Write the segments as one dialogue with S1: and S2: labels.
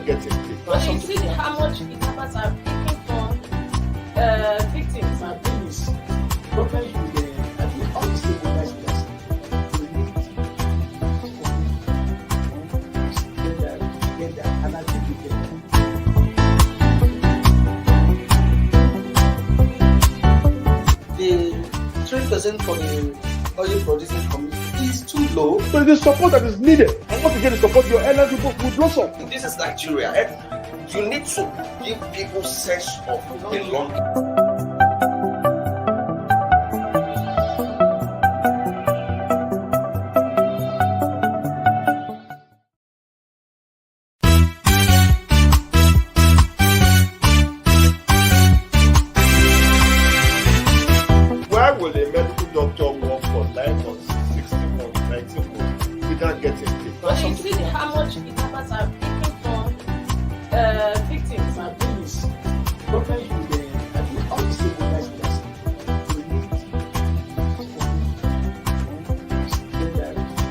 S1: without getting paid.
S2: But you see how much kidnappers are taking from victims.
S3: My thing is, problems with all the stakeholders we need to get that, and I think we get that. The 3% for the oil producing community is too low.
S1: So the support that is needed, and once again, the support your airline people will blossom.
S4: This is Nigeria. You need to give people sense of belonging.
S1: Why will a medical doctor work for 9 months, 16 months, 19 months without getting paid?
S2: But you see how much kidnappers are taking from victims.
S3: My thing is, problems with all the stakeholders we need to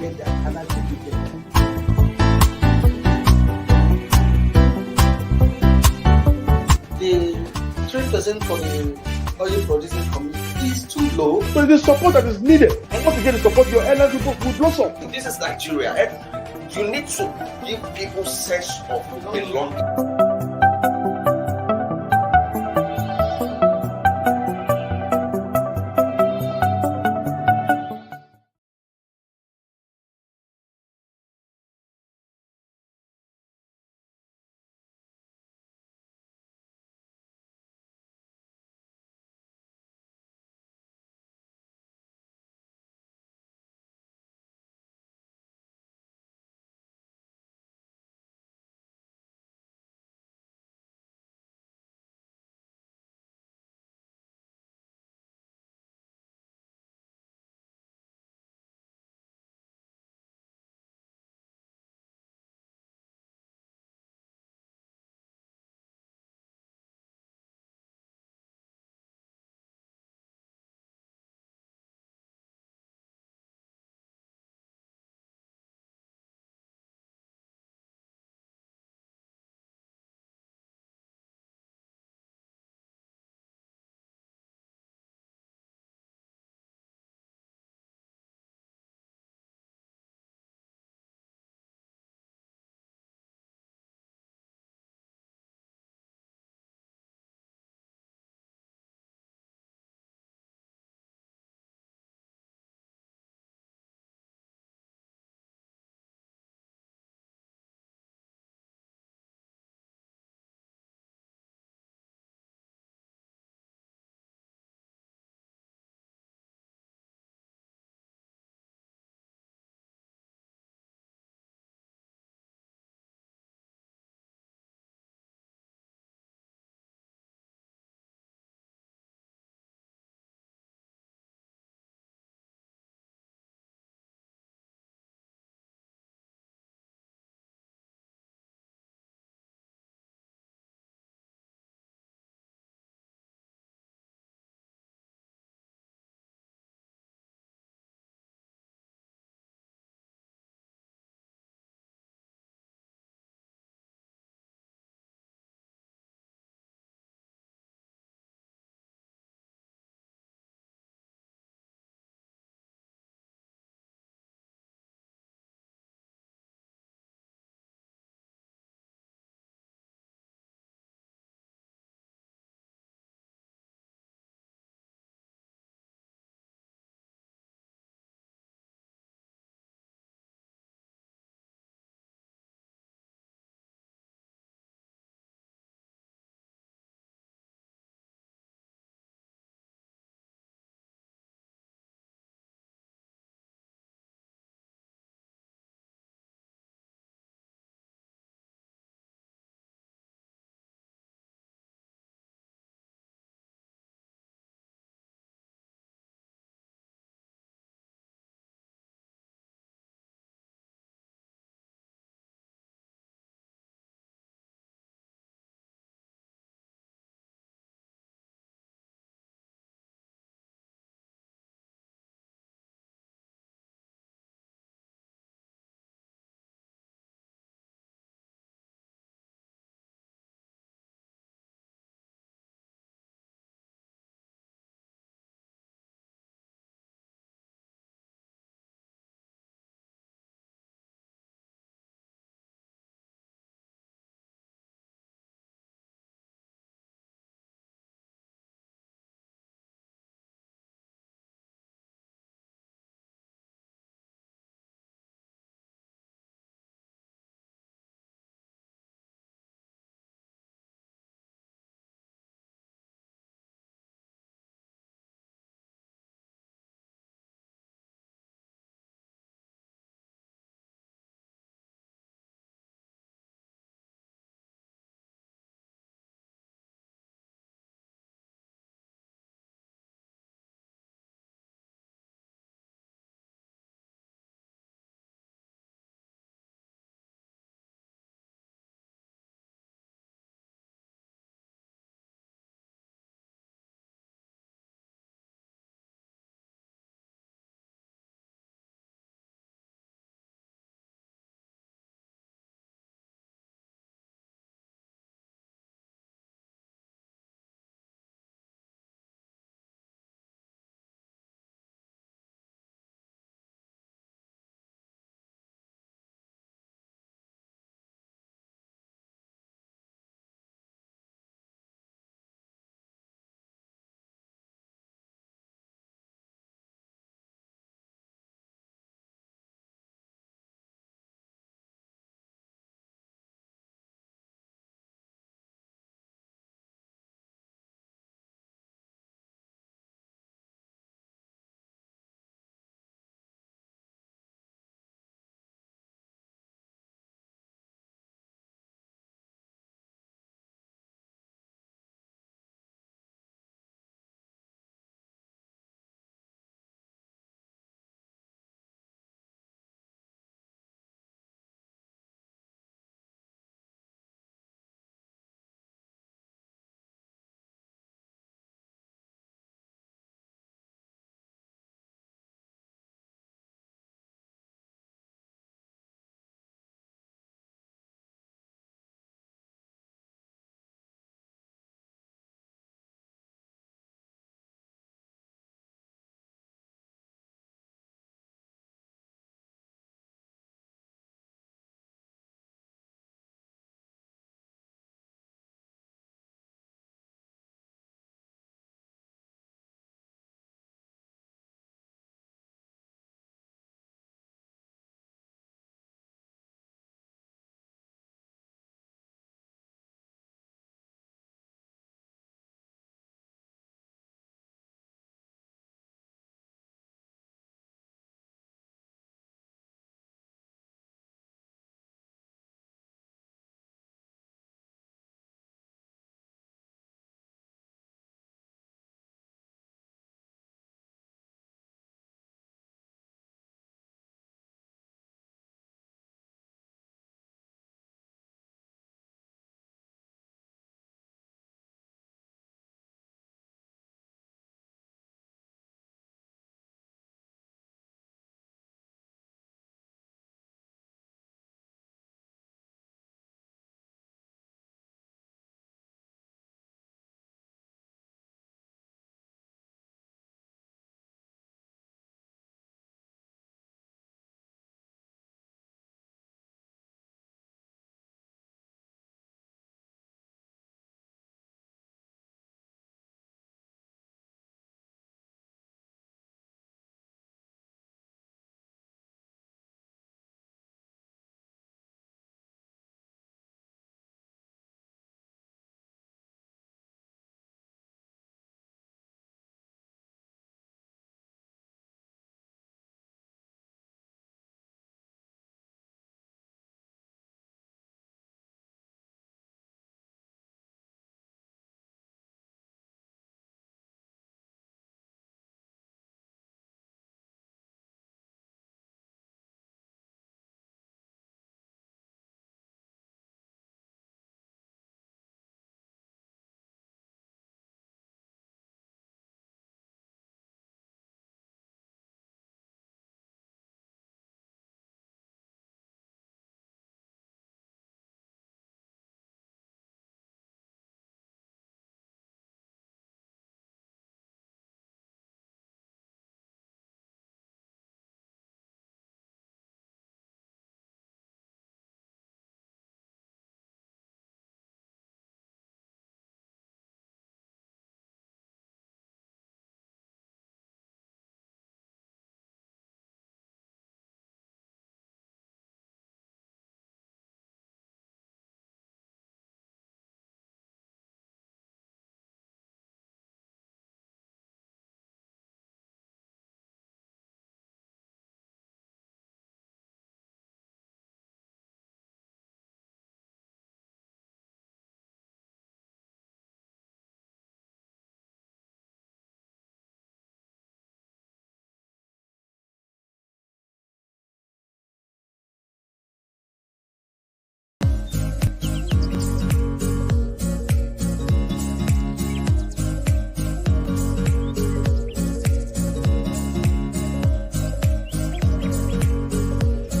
S3: get that, and I think we get that. The 3% for the oil producing community is too low.
S1: So the support that is needed, and once again, the support your airline people will blossom.
S4: This is Nigeria. You need to give people sense of belonging.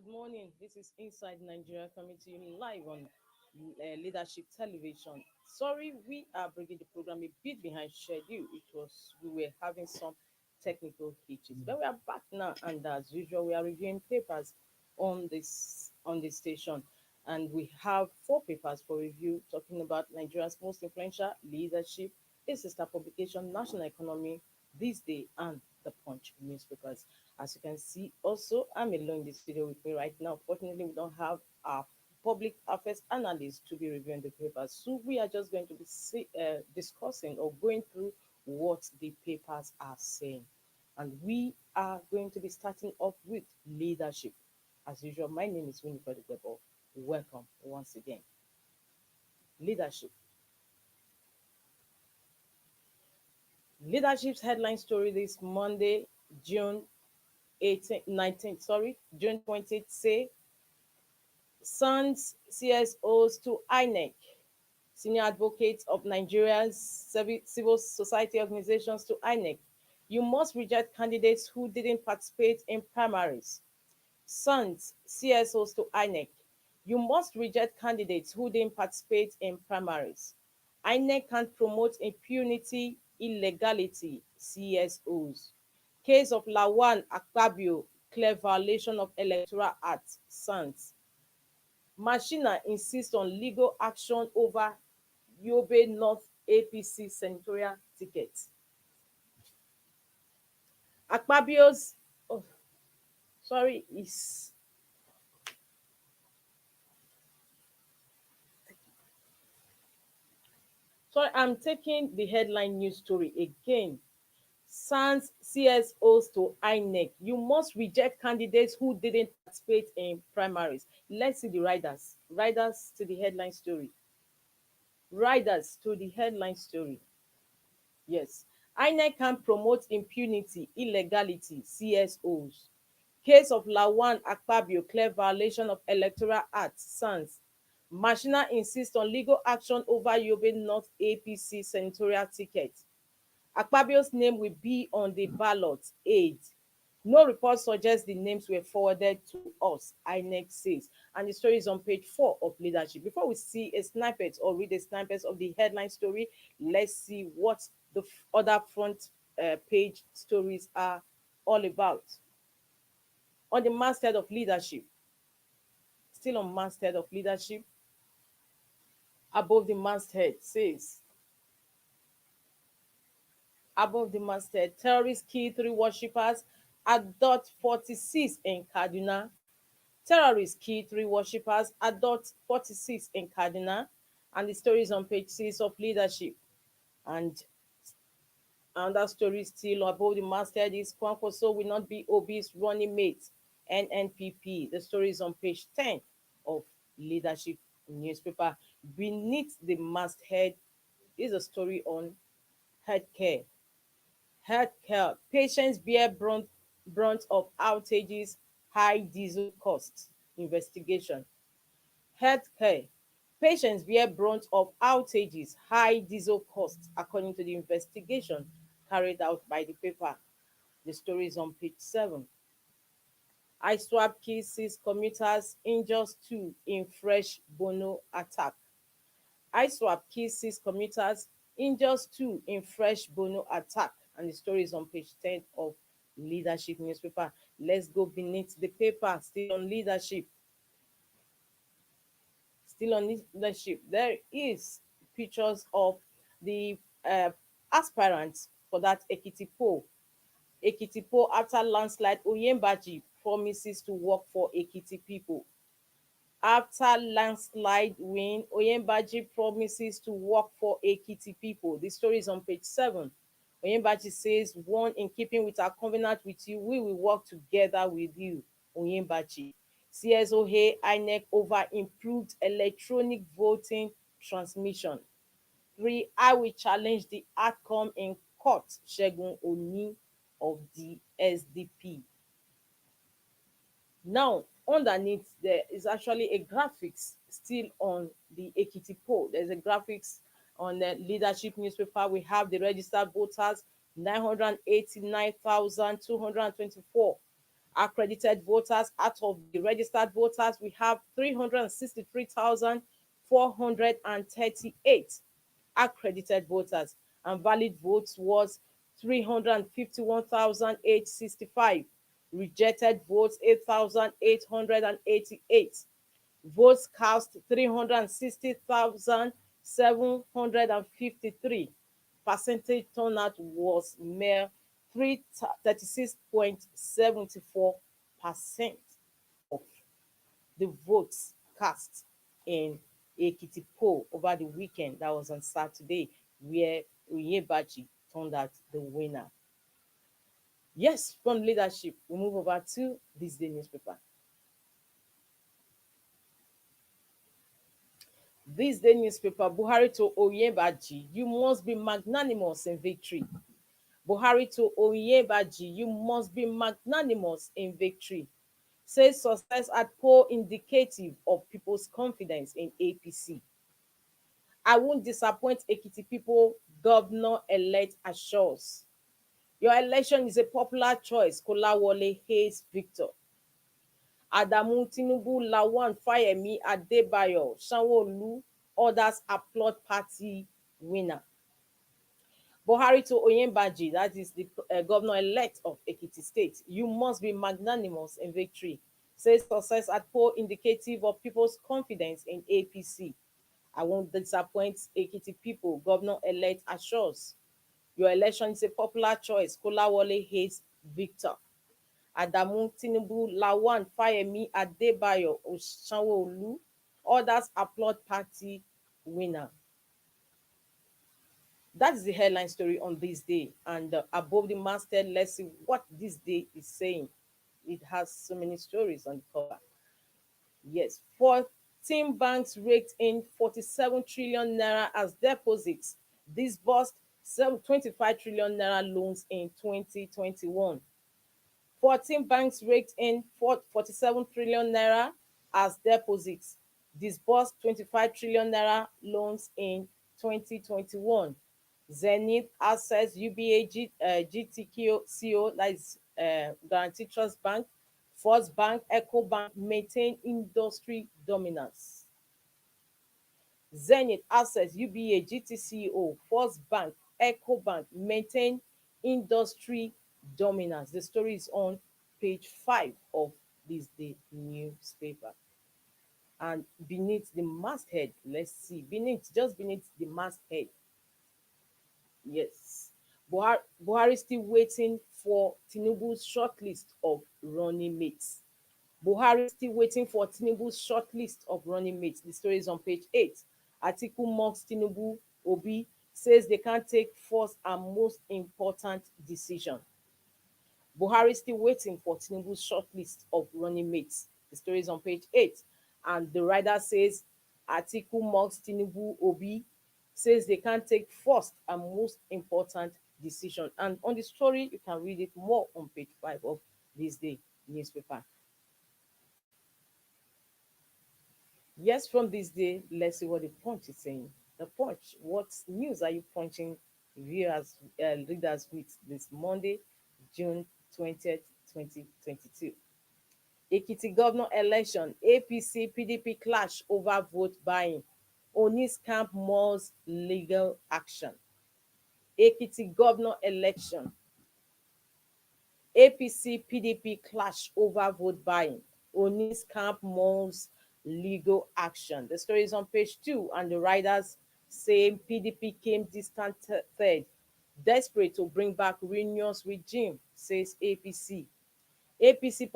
S2: good morning. This is Inside Nigeria coming to you live on Leadership Television. Sorry, we are bringing the program a bit behind schedule. We were having some technical hitches, but we are back now, and as usual, we are reviewing papers on this station, and we have four papers for review talking about Nigeria's most influential leadership, its sister publication, national economy, this day, and the Punch newspapers. As you can see, also, I'm alone in the studio with me right now. Fortunately, we don't have our public affairs analyst to be reviewing the papers. So we are just going to be discussing or going through what the papers are saying. And we are going to be starting off with leadership. As usual, my name is Winifred Debo. Welcome once again. Leadership. Leadership's headline story this Monday, June 18th, 19th, sorry, June 20th, say Sons CSOs to INEC, senior advocates of Nigeria's civil society organizations to INEC. You must reject candidates who didn't participate in primaries. Sons CSOs to INEC. You must reject candidates who didn't participate in primaries. INEC can't promote impunity, illegality, CSOs. Case of Lawan Akpabio, clear violation of Electoral Act, Sons. Machina insists on legal action over Yobe North APC senatorial ticket. Akpabio's, oh, sorry, is sorry, I'm taking the headline news story again. Sans CSOs to INEC. You must reject candidates who didn't participate in primaries. Let's see the riders. Riders to the headline story. Riders to the headline story. Yes. INEC can promote impunity, illegality, CSOs. Case of Lawan Akpabio, clear violation of Electoral Act, SANS. Machina insists on legal action over Yobe North APC senatorial ticket. Akpabio's name will be on the ballot. Aid. No report suggests the names were forwarded to us, INEC says. And the story is on page 4 of leadership. Before we see a snippet or read a snippet of the headline story, let's see what the other front page stories are all about. On the masthead of leadership, still on masthead of leadership, above the masthead says, above the masthead, terrorists kill 3 worshippers at dot 46 in Kaduna. Terrorists kill 3 worshippers at dot 46 in Kaduna. And the story is on page 6 of leadership. And that story still above the masthead is Kwankwaso will not be Obi's running mate, NNPP. The story is on page 10 of leadership newspaper. Beneath the masthead is a story on healthcare. Healthcare. Patients bear brunt of outages, high diesel costs. Investigation. Healthcare. Patients bear brunt of outages, high diesel costs, according to the investigation carried out by the paper. The story is on page 7. ISWAP kills 6 commuters, injures 2 in fresh Bono attack. ISWAP kills 6 commuters, injures 2 in fresh Bono attack. And the story is on page 10 of leadership newspaper. Let's go beneath the paper, still on leadership. Still on leadership, there is pictures of the aspirants for that Ekiti poll. Ekiti poll after landslide, Oyembaji promises to work for Ekiti people. After landslide win, Oyembaji promises to work for Ekiti people. The story is on page 7. Oyembaji says, one, in keeping with our covenant with you, we will work together with you, Oyembaji. CSO Hey INEC over improved electronic voting transmission. 3, I will challenge the outcome in court, Segun Oni of the SDP. Now, underneath there is actually a graphics still on the Ekiti poll. There's a graphics on the leadership newspaper. We have the registered voters, 989,224. Accredited voters, out of the registered voters, we have 363,438 accredited voters, and valid votes was 351,865. Rejected votes 8,888. Votes cast 360,753. Percentage turnout was mere 36.74% of the votes cast in Ekiti poll over the weekend. That was on Saturday, where Oyebachi turned out the winner. Yes, from leadership, we move over to this day newspaper. This day newspaper, Buhari to Oyebaji, you must be magnanimous in victory. Buhari to Oyebaji, you must be magnanimous in victory. Says success at poll indicative of people's confidence in APC. I won't disappoint Ekiti people, governor-elect assures. Your election is a popular choice, Kolawole Hayes Victor. Adamu Tinubu Lawan Fayemi Adebayo Sanwo-Olu, others applaud party winner. Buhari to Oyembaji, that is the governor-elect of Ekiti State, you must be magnanimous in victory. Says success at poll indicative of people's confidence in APC. I won't disappoint Ekiti people, governor-elect assures. Your election is a popular choice, Kolawole Hayes Victor. Adamu Tinubu Lawan Fayemi Adebayo Sanwo-Olu, others applaud party winner. That is the headline story on this day. And above the masthead, let's see what this day is saying. It has so many stories on the cover. Yes, 14 banks raked in 47 trillion naira as deposits. Disbursed 25 trillion naira loans in 2021. 14 banks raked in 47 trillion naira as deposits. Disbursed 25 trillion naira loans in 2021. Zenith, Access, UBA, GTCO, that is Guarantee Trust Bank, First Bank, Eco Bank maintain industry dominance. Zenith, Access, UBA, GTCO, First Bank, Eco Bank maintain industry dominance. The story is on page 5 of this day newspaper. And beneath the masthead, let's see, just beneath the masthead, yes, Buhari still waiting for Tinubu's shortlist of running mates. Buhari still waiting for Tinubu's shortlist of running mates. The story is on page 8. Atiku mocks Tinubu. Obi says they can't take first and most important decision. Buhari still waiting for Tinubu's shortlist of running mates. The story is on page 8. And the writer says Atiku mocks Tinubu. Obi says they can't take first and most important decision. And on the story, you can read it more on page 5 of this day newspaper. Yes, from this day, let's see what the Punch is saying. The Punch, what news are you punching viewers, readers with this Monday, June 20th, 2022? Ekiti governor election, APC PDP clash over vote buying. Oni's camp mauls legal action. Ekiti governor election, APC PDP clash over vote buying. Oni's camp mauls legal action. The story is on page 2, and the writers say PDP came distant third, desperate to bring back Reunion's regime, says APC. APC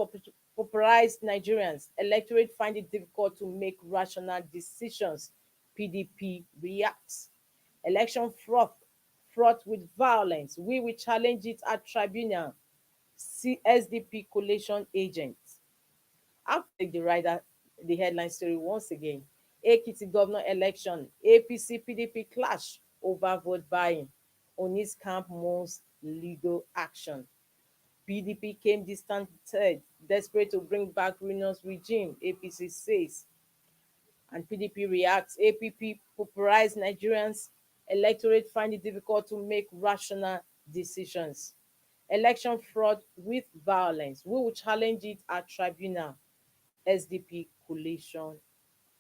S2: popularized Nigerians. Electorate find it difficult to make rational decisions. PDP reacts. Election fraught with violence. We will challenge it at tribunal. SDP collation agent. I'll take the headline story once again. Ekiti governor election, APC PDP clash over vote buying. Oni's camp moves legal action. PDP came distant third, desperate to bring back Reunion's regime, APC says. And PDP reacts. APP popularized Nigerians. Electorate find it difficult to make rational decisions. Election fraud with violence. We will challenge it at tribunal. SDP collation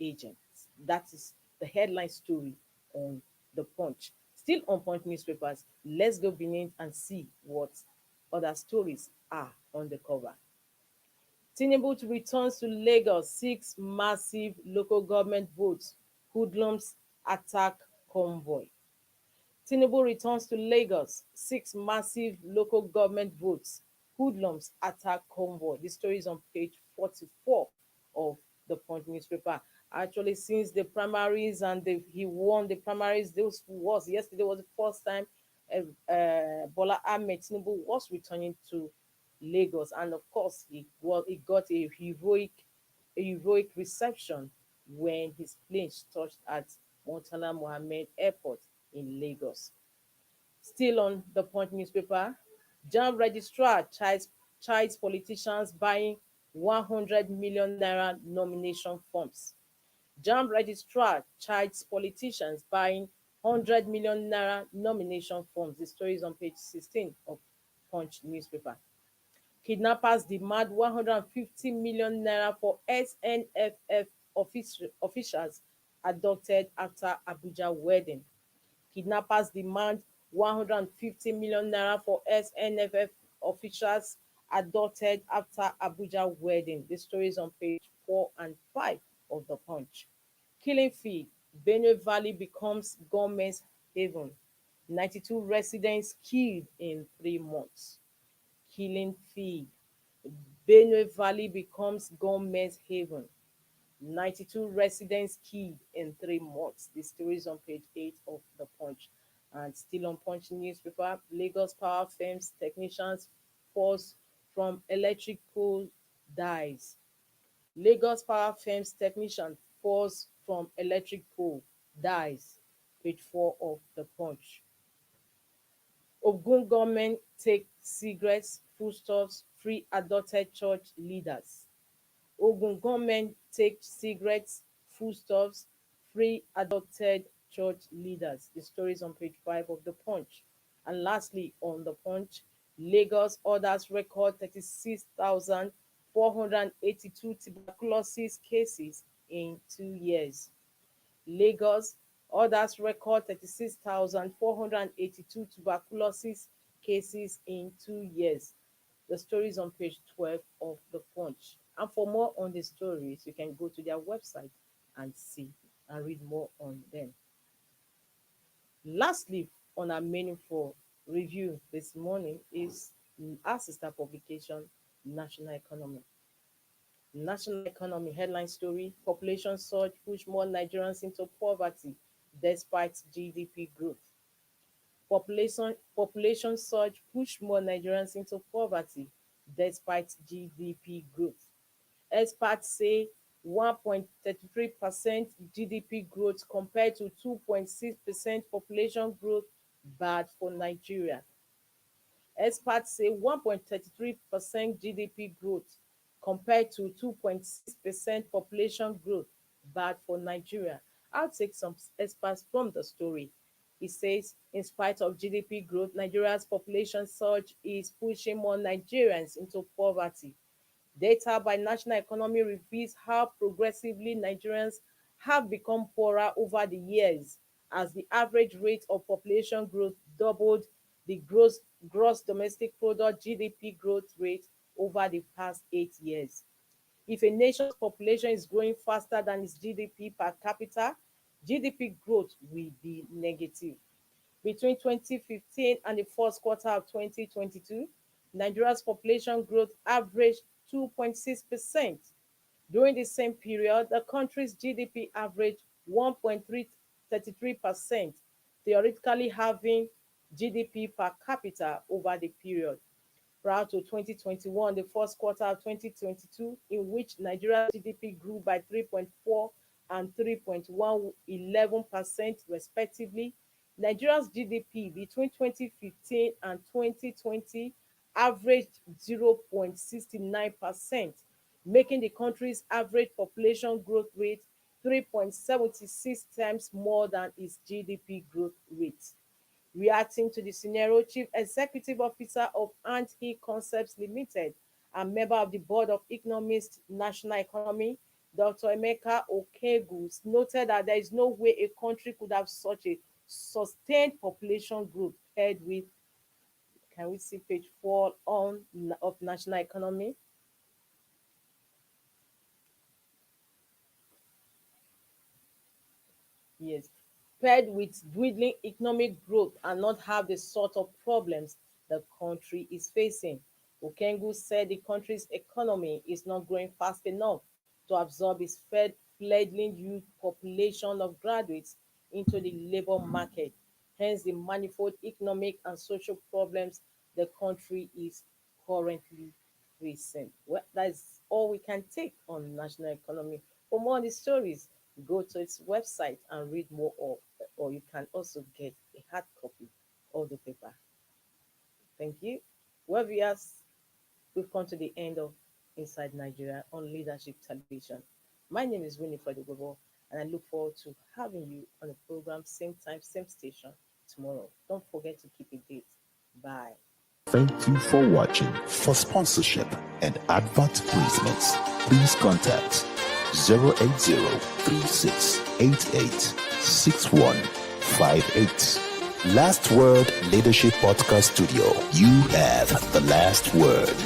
S2: agents. That is the headline story on the Punch. Still on Punch newspapers, let's go beneath and see what other stories are on the cover. Tinubu returns to Lagos, six massive local government votes, hoodlums attack convoy. Tinubu returns to Lagos, six massive local government votes, hoodlums attack convoy. The story is on page 44 of the Punch newspaper. Actually, since the primaries and he won the primaries, this was yesterday was the first time Bola Ahmed Tinubu was returning to Lagos, and of course, he got a heroic reception when his plane touched at Murtala Mohammed Airport in Lagos. Still on the Punch newspaper, JAMB registrar chides politicians buying 100 million naira nomination forms. JAMB registrar chides politicians buying 100 million naira nomination forms. The story is on page 16 of Punch newspaper. Kidnappers demand 150 million naira for SNFF officials abducted after Abuja wedding. Kidnappers demand 150 million naira for SNFF officials abducted after Abuja wedding. The story is on page 4 and 5 of the Punch. Killing fee. Benue Valley becomes government's haven. 92 residents killed in 3 months. Killing fee. Benue Valley becomes government's haven. 92 residents killed in 3 months. The story is on page 8 of the Punch. And still on Punch newspaper, Lagos power firms technicians force from electric pole dies. Lagos power firms technician falls from electric pole dies. Page 4 of the Punch. Ogun government take cigarettes, foodstuffs, free adopted church leaders. Ogun government take cigarettes, foodstuffs, free adopted church leaders. The story is on page 5 of the Punch. And lastly, on the Punch, Lagos orders record 36,482 tuberculosis cases in 2 years. Lagos orders record 36,482 tuberculosis cases in 2 years. The story is on page 12 of the Punch. And for more on the stories, you can go to their website and see and read more on them. Lastly, on our meaningful review this morning is our sister publication, National Economy. National Economy headline story: population surge push more Nigerians into poverty despite GDP growth. Population surge push more Nigerians into poverty despite GDP growth. Experts say 1.33% GDP growth compared to 2.6% population growth bad for Nigeria. Experts say 1.33% GDP growth compared to 2.6% population growth bad for Nigeria. I'll take some experts from the story. It says, in spite of GDP growth, Nigeria's population surge is pushing more Nigerians into poverty. Data by National Economy reveals how progressively Nigerians have become poorer over the years, as the average rate of population growth doubled the gross domestic product GDP growth rate over the past 8 years. If a nation's population is growing faster than its GDP per capita, GDP growth will be negative. Between 2015 and the first quarter of 2022, Nigeria's population growth averaged 2.6%. During the same period, the country's GDP averaged 1.33%, theoretically having GDP per capita over the period. Prior to 2021, the first quarter of 2022, in which Nigeria's GDP grew by 3.4 and 3.111% respectively, Nigeria's GDP between 2015 and 2020 averaged 0.69%, making the country's average population growth rate 3.76 times more than its GDP growth rate. Reacting to the scenario, Chief Executive Officer of Ant Hill Concepts Limited and member of the Board of Economists National Economy, Dr. Emeka Okegu, noted that there is no way a country could have such a sustained population group paired with, can we see page 4 on of national economy? Yes, paired with dwindling economic growth and not have the sort of problems the country is facing. Okengu said the country's economy is not growing fast enough to absorb its fledgling youth population of graduates into the labor market, hence the manifold economic and social problems the country is currently facing. Well, that's all we can take on national economy. For more on the stories, go to its website and read more of, or you can also get a hard copy of the paper. Thank you. Well, viewers, we've come to the end of Inside Nigeria on Leadership Television. My name is Winnie Fredugabo, and I look forward to having you on the program, same time, same station tomorrow. Don't forget to keep it date. Bye.
S5: Thank you for watching. For sponsorship and advert placements, please contact 080-3688-6158. Last Word Leadership Podcast Studio. You have the last word.